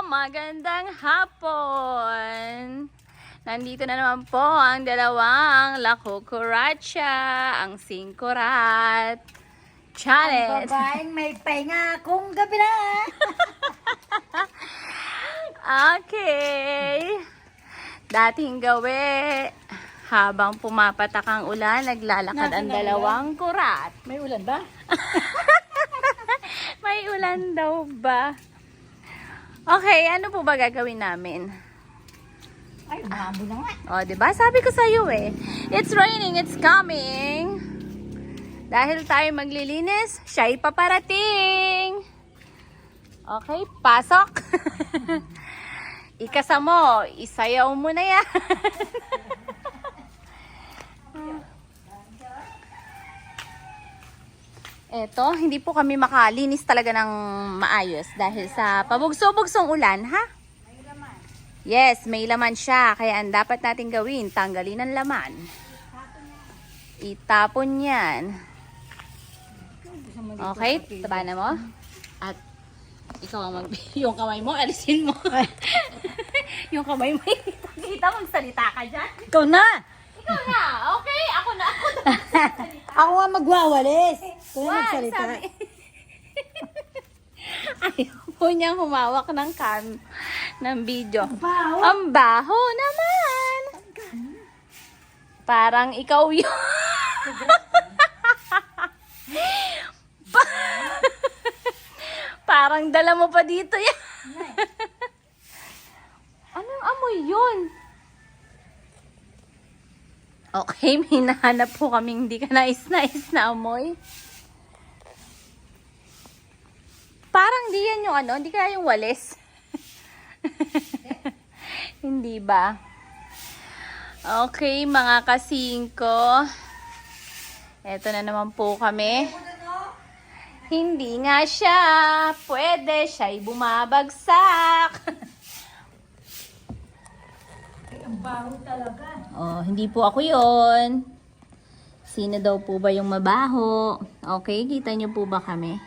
magandang hapon! Nandito na naman po ang dalawang La Cucaracha, ang Singkurat Challenge. Ang babaeng may pahinga kung gabi na. Okay. Dating gawi, habang pumapatak ang ulan, naglalakad ang dalawang kurat. May ulan ba? May ulan daw ba? Okay, ano po ba gagawin namin? Ay, mahabo na nga. O, diba? Sabi ko sa'yo eh. It's raining, it's coming. Dahil tayo maglilinis, siya'y paparating. Okay, pasok. Ikasa mo, isayaw mo na yan. Eto, hindi po kami makalinis talaga ng maayos dahil sa pabugso-bugsong ulan, ha? Yes, may laman siya. Kaya ang dapat natin gawin, tanggalin ang laman. Itapon yan. Okay, taba na mo. At ikaw ang yung kamay mo, alisin mo. Yung kamay mo, kita magsalita ka dyan. Ikaw na! Ikaw na, okay? Ako na. Ako nga magwawalis. Ikaw na Wag, magsalita. sabi- Ayaw po niyang humawak ng ng video. Baho. Ang baho naman. Parang ikaw yun. Parang dala mo pa dito yan. Anong amoy yun? Okay, may nahanap po kaming hindi ka nais-nais na amoy. Parang di yan yung hindi kaya yung walis. Hindi ba? Okay, mga kasingko. Eto na naman po kami. Hindi nga siya pwede, siya'y bumabagsak. Ay, ang baho talaga. Oh, hindi po ako yon. Sino daw po ba yung mabaho? Okay, kita niyo po ba kami?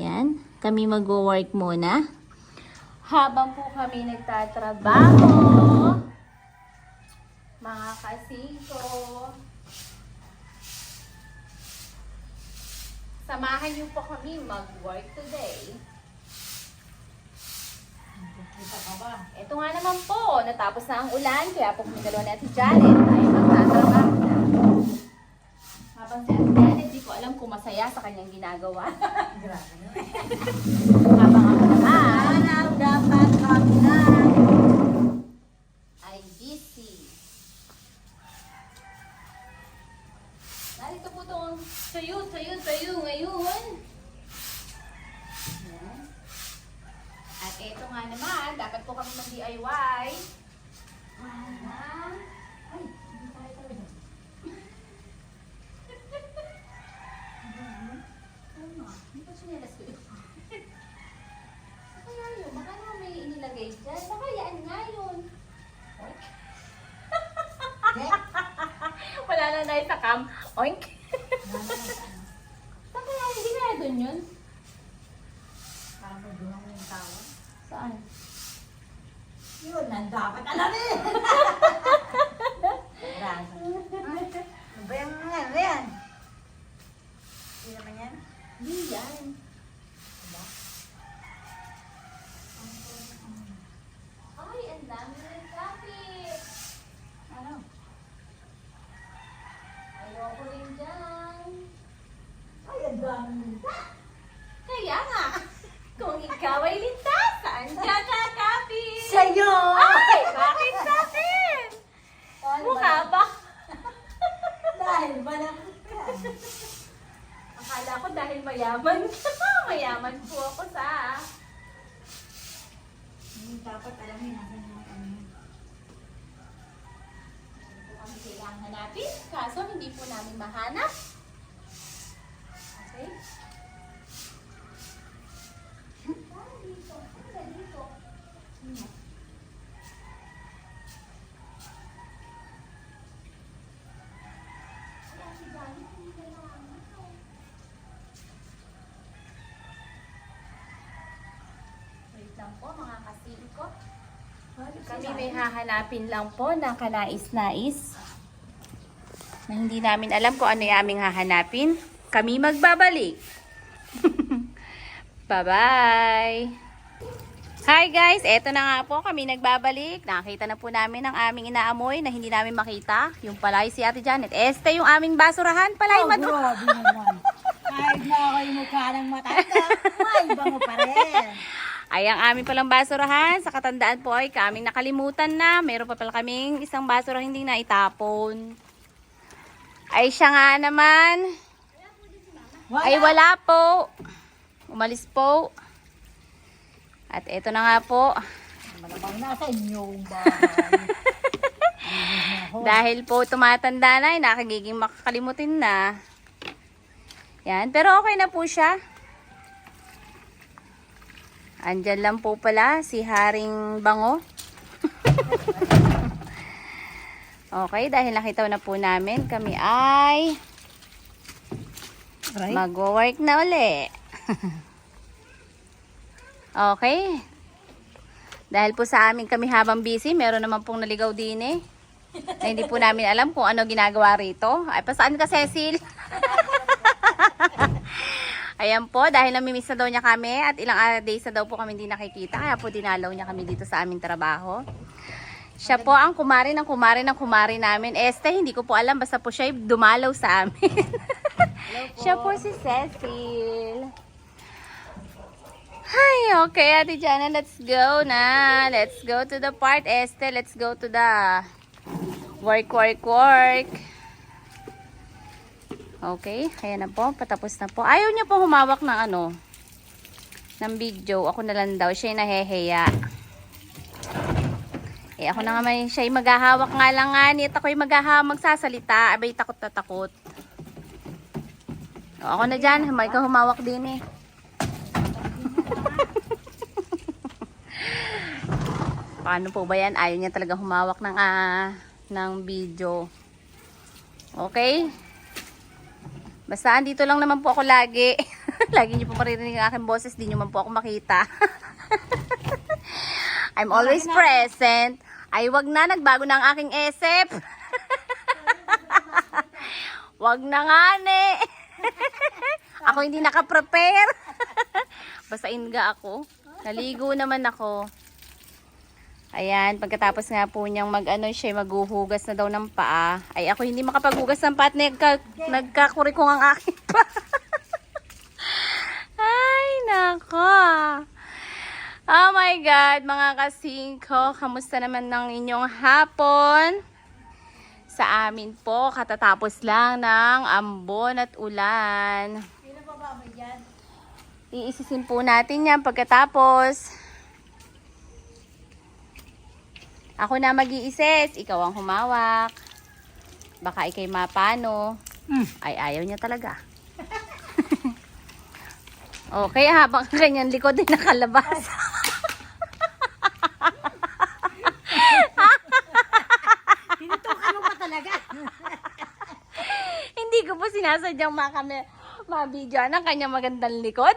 Yan, kami mag-work muna. Habang po kami nagtatrabaho, mga kasingko, samahan niyo po kami mag-work today. Kita ka ba? Ito nga naman po, natapos na ang ulan, kaya po kami dalawa natin Janet ay magtatrabaho na. Habang si Ate Janet, di ko alam kung masaya sa kanyang ginagawa. Grabe na. Habang ako naman Araw dapat kami na. ay busy. Narito po itong tuyo ngayon. Yan. At ito nga naman, dapat po kami mag-DIY. Ay, hindi tayo talaga. Hindi pa sinelas ko yun. Kaya yun, baka naman may inilagay dyan. Baka yan nga yun. Wala na na sa cam. Oink. Saan kaya hindi kaya dun yun? Parang magdulang mo yung tawa. Saan? Yun, ang dapat alamin. Grabe. Ano ba yung ano yan? Hindi naman yan? Hindi yan. Diba? Ay, ang dami ng traffic. Ano? Ayoko rin dyan. Ay, ang dami. Kaya nga, kung ikaw ay ligtas, saan ka kakapit? Sa'yo! Ay, bakit sa akin? Mukha ba? Dahil ba lang yan? Akala ko dahil mayaman ka. Mayaman po ako sa... Dapat alamin natin yung ano. Hindi po kami kailangan hanapin. Kaso hindi po namin mahanap. Okay? Dito. Dito. Ay, si Johnny, hindi kailangan. Wait lang po mga kasama. Kami may hahanapin lang po ng kanais-nais na hindi namin alam kung ano yung aming hahanapin. Kami magbabalik. Bye-bye! Hi guys! Eto na nga po, kami nagbabalik. Nakita na po namin ang aming inaamoy na hindi namin makita. Yung palay si Ate Janet. Este yung aming basurahan. Palay Grabe naman. Kahit na ako yung mukha ng matanda, may bango pa rin. Ay, ang aming palang basurahan. Sa katandaan po ay kaming nakalimutan na. Meron pa pala kaming isang basura hindi na itapon. Ay, siya nga naman. Ay, wala po. Umalis po. At eto na nga po. Malamang nasa inyong bahay. Dahil po tumatanda na, nakagiging makakalimutin na. Yan, pero okay na po siya. Andyan lang po pala si Haring Bango. Okay, dahil nakita na po namin, kami ay mag-work na uli. Okay. Dahil po sa amin kami habang busy, meron naman pong naligaw din eh. Na hindi po namin alam kung ano ginagawa rito. Ay, pasaan ka, Cecil? Ayan po, dahil namimiss na daw niya kami at ilang days na daw po kami hindi nakikita. Kaya po dinalaw niya kami dito sa aming trabaho. Siya po ang kumari ng kumari namin. Este, hindi ko po alam. Basta po siya dumalaw sa amin. Siya po si Cecil. Hi, okay, Ate Jana, let's go na. Let's go to the part, Este. Let's go to the work. Okay, kaya na po, patapos na po. Ayaw niya po humawak ng ng video. Ako na lang daw, siya yung naheheya. Eh, ako na nga may siya yung maghahawak nga lang nga. At ako yung magsasalita. Abay, takot na takot. O, ako na dyan, may ka humawak din eh. Paano po ba yan? Ayaw niya talaga humawak ng video. Okay? Basta andito lang naman po ako lagi. Lagi niyo po maririnig ang aking boses. Di niyo man po ako makita. I'm always present. Ay, wag na. Nagbago na ang aking isip. Wag na nga, ne. Ako hindi nakaprepare. Basta inga ako. Naligo naman ako. Ayan, pagkatapos nga po niyang siya maghuhugas na daw ng paa. Ay, ako hindi makapaghugas ng paa at nagkakurikong ang aking paa. Ay, nako. Oh my God, mga kasingko, kamusta naman ng inyong hapon? Sa amin po, katatapos lang ng ambon at ulan. Sino pa ba may dyan? Iisisin po natin yan pagkatapos. Ako na mag-iisis, ikaw ang humawak. Baka ikay mapano. Ay, ayaw niya talaga. Okay, habang kanyang likod ay nakalabas. Tinutukan mo pa talaga. Hindi ko po sinasadyang ma-video ng kanyang magandang likod.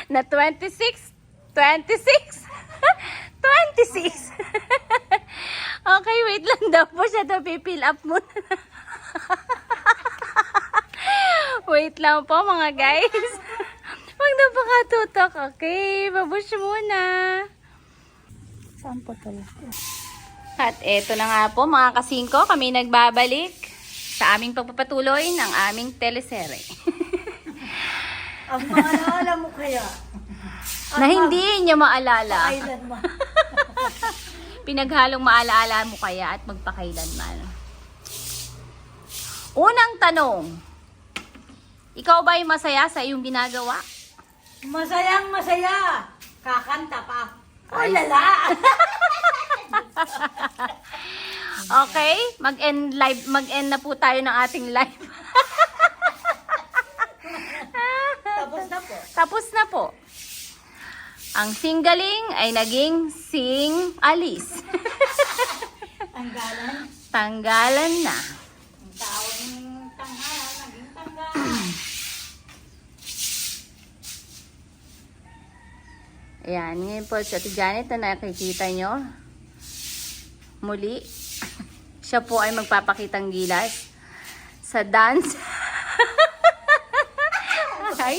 Na 26. 26. Okay, wait lang daw po siya. Pipill up muna. Wait lang po mga guys. Huwag na pa katutok. Okay, babush muna. Saan po talaga? At eto na nga po mga kasingko. Kami nagbabalik sa aming pagpapatuloy ng aming teleserye. Ang maalala mo kaya? Na hindi niya maalala. Island mo. Pinaghalong maalaala mo kaya at magpakailanman. Unang tanong, ikaw ba'y masaya sa iyong ginagawa? Masayang masaya. Kakanta pa. Oh, lala. Okay, mag-end na po tayo ng ating live. Tapos na po. Tapos na po. Ang singgaling ay naging sing-alis. Tanggalan. Tanggalan na. Ang taong tanggalan, naging tanggalan. Ayan, ngayon po si Ate Janet na nakikita nyo. Muli, siya po ay magpapakitang gilas sa dance. Ay.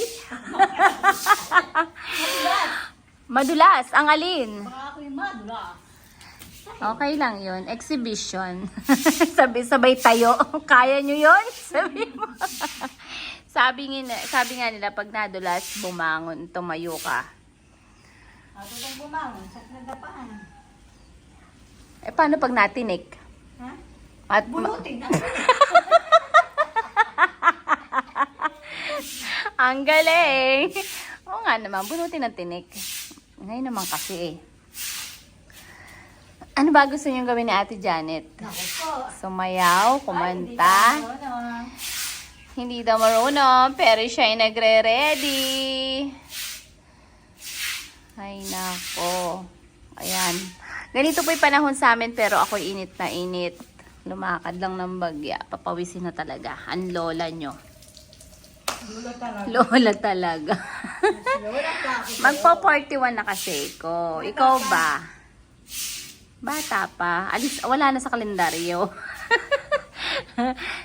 Madulas, ang alin? Baka ako yung madula. Okay lang yun. Exhibition. Sabay tayo. Kaya nyo yun? Sabi nga nila, pag nadulas, bumangon, tumayo ka. Ako kang bumangon sa nagdapaan. Eh, paano pag natinik? Ha? At, Bulutin na. ang galing! Oo nga naman, bunutin ang tinik. Ngayon naman kasi eh. Ano ba gusto niyong gawin ni Ate Janet? Naku po. Sumayaw, kumanta. Ay, hindi na, Hindi daw marunong, pero siya ay nagre-ready. Ay, nako. Ayan. Ganito po yung panahon sa amin, pero ako'y init na init. Lumakad lang ng bagya. Papawisin na talaga. Ang lola nyo. Lula talaga. Lola talaga. Lula ka ako. Magpo-41 na kasi ko. Ikaw ba? Bata pa. Alis, wala na sa kalendaryo.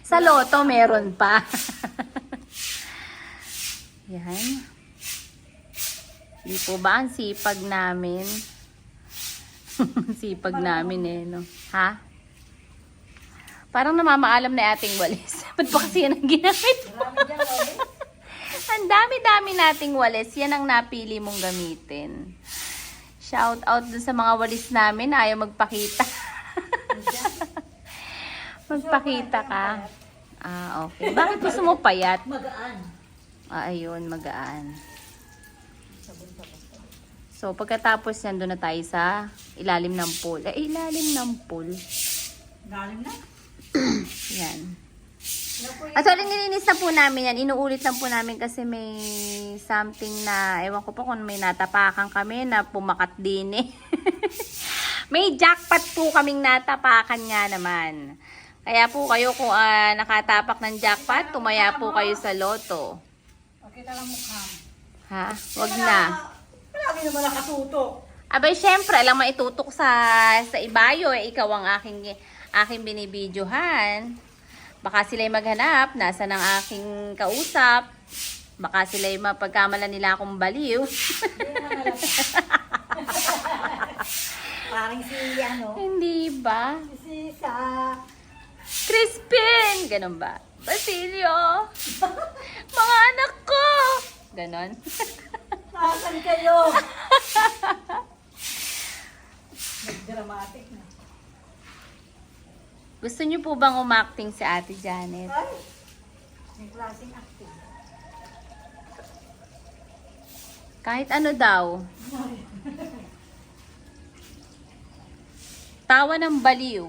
Sa loto meron pa. Yan. Di po ba ang sipag namin? Sipag namin eh, no? Ha? Parang namamaalam na ating walis. Ba't pa kasi yan ang ginamit mo? Marami dyan, ulit. Ang dami-dami nating walis. Yan ang napili mong gamitin. Shout out dun sa mga walis namin. Ayaw magpakita. Magpakita ka. Ah, okay. Bakit gusto mo payat? Magaan. Ah, ayun, magaan. So, pagkatapos yan, doon na tayo sa ilalim ng pool. Eh, ilalim ng pool. Galing na. Yan. Actually, nilinis na po namin yan. Inuulit lang po namin kasi may something na, ewan ko po kung may natapakan kami na pumakat din eh. May jackpot po kaming natapakan nga naman. Kaya po kayo kung nakatapak ng jackpot, tumaya po kayo sa loto. Pakita lang mukha mo. Ha? Wag na. Palagi naman nakatutok. Abay, syempre, alam maitutok sa ibayo. Eh, ikaw ang aking binibidyohan. Baka sila'y maghanap. Nasaan ang aking kausap? Baka sila'y mapagkamalan nila akong baliw. Hindi naman halata. Parang si ano. Hindi ba? Si sa... Crispin! Ganon ba? Basilio! Mga anak ko! Ganon. Nasaan kayo? Nag-dramatic na. Gusto niyo po bang umacting si Ate Janet? Ay! May klaseng acting. Kahit ano daw. Tawa ng baliw.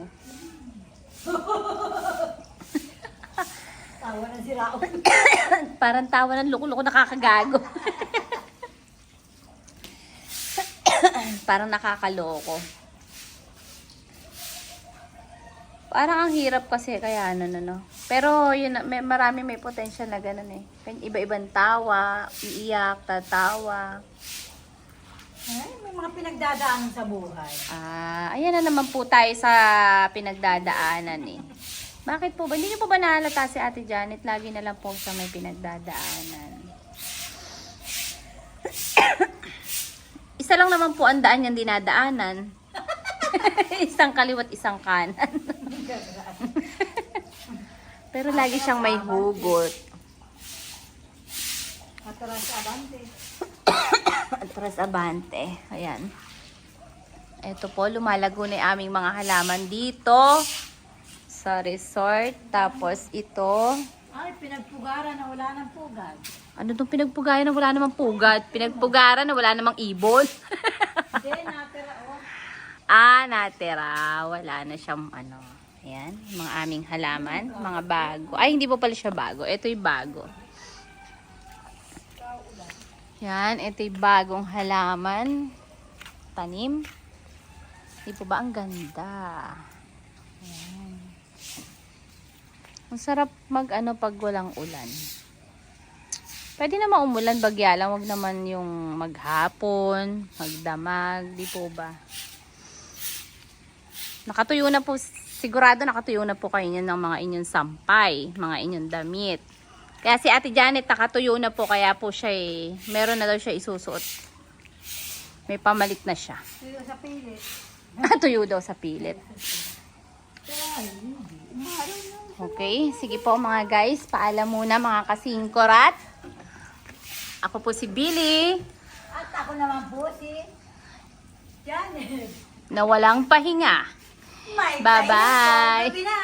Tawa na si Rao. Parang tawa ng loko-loko nakakagago. Parang nakakaloko. Parang ang hirap kasi kaya ano. Pero yun, marami may potential na ganun eh. Iba-ibang tawa, iiyak, tatawa. Ay, may mga pinagdadaanan sa buhay. Ayan na naman po tayo sa pinagdadaanan eh. Bakit po ba? Hindi niyo po ba nahalata si Ate Janet? Lagi na lang po sa may pinagdadaanan. Isa lang naman po ang daan niyang dinadaanan. Isang kaliwat, isang kanan. Pero lagi siyang may hugot. Atras abante. Atras abante. Ayan. Ito po, lumalago na yung aming mga halaman dito sa resort. Tapos ito. Ay, pinagpugaran na wala ng pugad. Ano itong pinagpugayan na wala namang pugad? Pinagpugaran na wala namang ibon? Hindi, natira o. Natira. Wala na siyang ano. Ayan, mga aming halaman. Mga bago. Ay, hindi po pala siya bago. Ito yung bago. Yan, ito yung bagong halaman. Tanim. Di po ba ang ganda? Ayan. Ang sarap mag pag walang ulan. Pwede naman umulan, bagya lang. Wag naman yung maghapon, magdamag. Di po ba? Nakatuyo na po, sigurado nakatuyo na po kayo niyan ng mga inyong sampay, mga inyong damit. Kaya si Ate Janet nakatuyo na po, kaya po siya meron na daw siya isusuot. May pamalit na siya. Tuyo sa pilit. Tuyo daw sa pilit. Okay, sige po mga guys, paalam muna mga kasingkorat. Ako po si Billy, At ako naman po si Janet. na walang pahinga. May Bye-bye. tayo na.